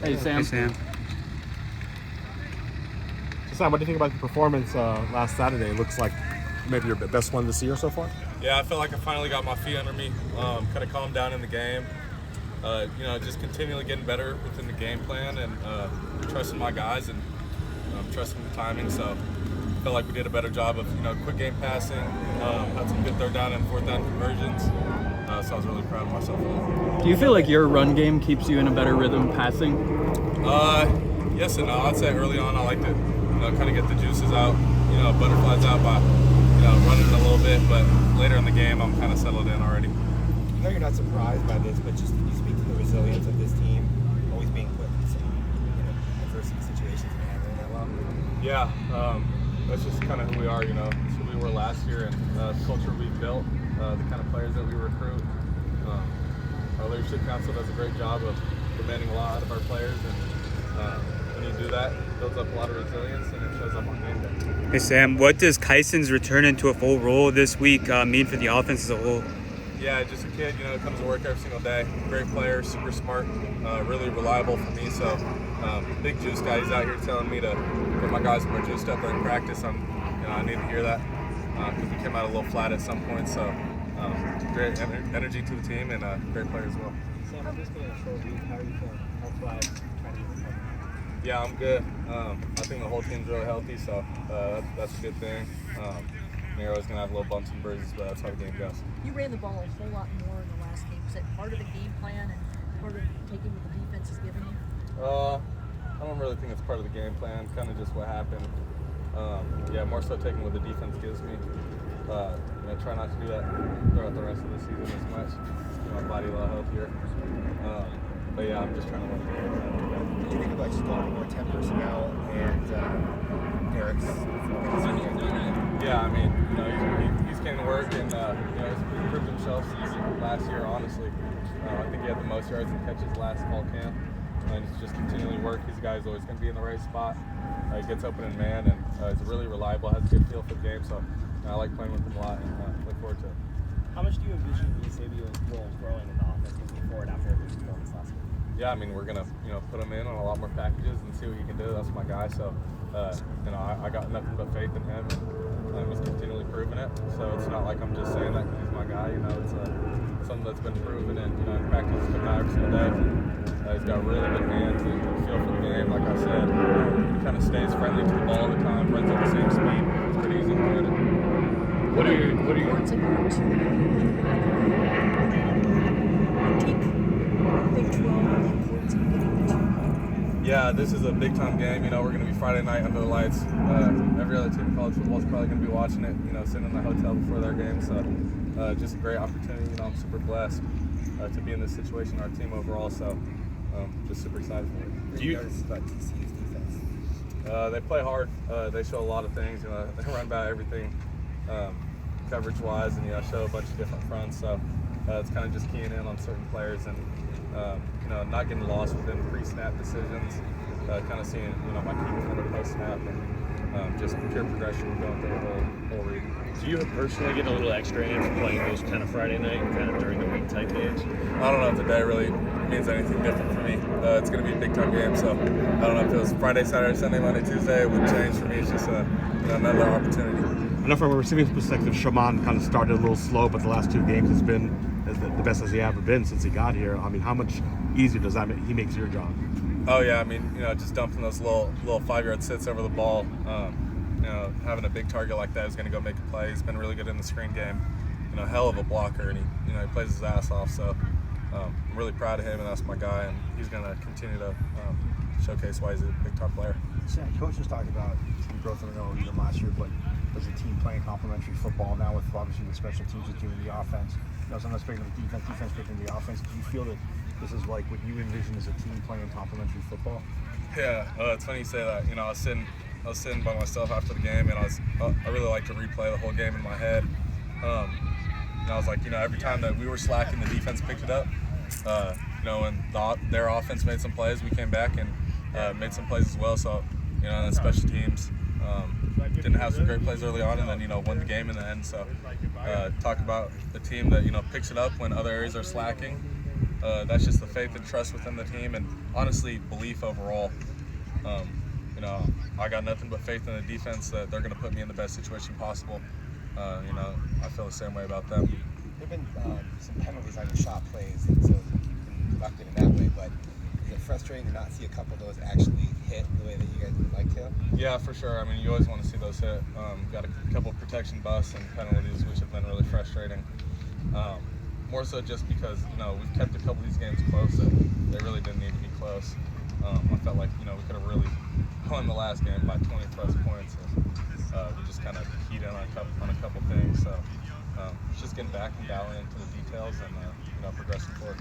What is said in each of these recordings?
Hey, Sam. Hey, Sam. So, Sam, what do you think about the performance last Saturday? It looks like maybe your best one this year so far. Yeah, I feel like I finally got my feet under me, kind of calmed down in the game. Just continually getting better within the game plan and trusting my guys and trusting the timing. So I felt like we did a better job of quick game passing, had some good third down and fourth down conversions. So I was really proud of myself for that. Do you feel like your run game keeps you in a better rhythm passing? Yes and no. I'd say early on I like to kind of get the juices out, butterflies out by running it a little bit, but later in the game I'm kind of settled in already. I know you're not surprised by this, but just can you speak to the resilience of this team, always being put in some adversity situations and handling that well? Yeah, that's just kind of who we are. It's who we were last year, and the culture we've built, the kind of players that we recruit. Our leadership council does a great job of demanding a lot out of our players, and when you do that, it builds up a lot of resilience, and it shows up on game day. Hey, Sam, what does Kyson's return into a full role this week mean for the offense as a whole? Yeah, just a kid, comes to work every single day. Great player, super smart, really reliable for me. So, big juice guy. He's out here telling me to get my guys more juiced up during practice. I need to hear that because we came out a little flat at some point. So, great energy to the team and great player as well. Sam, I'm just being a short week. How are you feeling? Health-wise, trying to get recovered? Yeah, I'm good. I think the whole team's really healthy, so that's a good thing. You're always going to have little bumps and bruises, but that's how the game goes. You ran the ball a whole lot more in the last game. Is that part of the game plan and part of taking what the defense is giving you? I don't really think it's part of the game plan, kind of just what happened. More so taking what the defense gives me. Try not to do that throughout the rest of the season as much. Get my body a lot healthier. I'm just trying to work it. What do you think about just going more 10 personnel and Eric's performance? Yeah, he's came to work and he's proved himself last year, honestly. I think he had the most yards and catches last fall camp. And he's just continually work. His guy's always going to be in the right spot. He gets open in man and is really reliable, has a good feel for the game. So I like playing with him a lot and look forward to it. How much do you envision Eusebio's role growing in the offense moving forward after his performance last week? Yeah, we're going to put him in on a lot more packages and see what he can do. That's my guy. So, I got nothing but faith in him. And he's continually proving it. So it's not like I'm just saying that because he's my guy. It's something that's been proven and in practice he's coming out every single day. He's got really good hands and feel for the game. Like I said, he kind of stays friendly to the ball all the time, runs at the same speed. It's pretty easy to hit it. What are your What's it going to take Big 12 and the importance of getting the Yeah, this is a big time game. We're going to be Friday night under the lights. Every other team in college football is probably going to be watching it. Sitting in the hotel before their game. So just a great opportunity. I'm super blessed to be in this situation. Our team overall. So just super excited for it. Do you notice about TCU's defense? They play hard. They show a lot of things. They run by everything, coverage-wise, and show a bunch of different fronts. So it's kind of just keying in on certain players and not getting lost within pre-snap decisions. Kind of seeing my key defender post-snap and just pure progression going through the whole read. Do you personally get a little extra in for playing those kind of Friday night, kind of during the week type games? I don't know if today really means anything different for me. It's going to be a big time game, so I don't know if it was Friday, Saturday, Sunday, Monday, Tuesday. It would change for me. It's just another opportunity. I know from a receiving perspective, Shaman kind of started a little slow, but the last two games has been the best as he ever been since he got here. How much easier does that make? He makes your job? Oh yeah, just dumping those little 5-yard sits over the ball. Having a big target like that is going to go make a play. He's been really good in the screen game. Hell of a blocker, and he plays his ass off. So I'm really proud of him, and that's my guy, and he's going to continue to showcase why he's a big top player. Sam, Coach was talking about team growth. I don't know even last year, but as a team playing complementary football now with obviously the special teams is doing the offense. Sometimes picking the defense picking the offense. Do you feel that this is like what you envision as a team playing complementary football? Yeah, it's funny you say that. I was sitting by myself after the game, and I really like to replay the whole game in my head. And I was like, every time that we were slacking, the defense picked it up. And their offense made some plays, we came back and made some plays as well. So, and special teams didn't have some great plays early on, and then won the game in the end. So, talk about the team that picks it up when other areas are slacking. that's just the faith and trust within the team, and honestly, belief overall. You know, I got nothing but faith in the defense that they're going to put me in the best situation possible. You know, I feel the same way about them. There have been some penalties on your shot plays, and so you've been productive in that way, but is it frustrating to not see a couple of those actually hit the way that you guys would like to? Yeah, for sure. I mean, you always want to see those hit. Got a couple of protection busts and penalties, which have been really frustrating. More so just because, you know, we've kept a couple of these games close that they really didn't need to be close. I felt like, you know, we could have really won the last game by 20 plus points. And, we just kind of keyed in on a couple things. So it's just getting back and dialing into the details and, you know, progressing forward.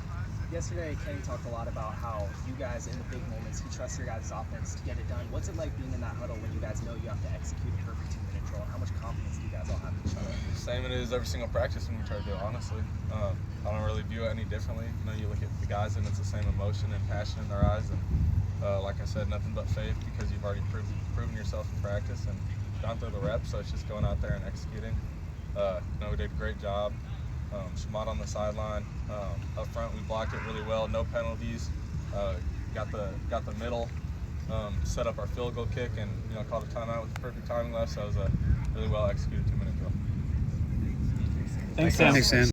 Yesterday, Kenny talked a lot about how you guys, in the big moments, he trusts your guys' offense to get it done. What's it like being in that huddle when you guys know you have to execute a perfect 2-minute drill? How much confidence do you guys all have in each other? Same it is every single practice when we try to do it, honestly. I don't really view it any differently. You know, you look at the guys and it's the same emotion and passion in their eyes. And like I said, nothing but faith because you've already proven yourself in practice and gone through the reps. So it's just going out there and executing. You know, we did a great job. Shamat on the sideline. Up front, we blocked it really well. No penalties. Got the middle. Set up our field goal kick, and you know, called a timeout with the perfect timing left. So it was a really well executed 2-minute drill. Thanks, Sam. Thanks, Sam.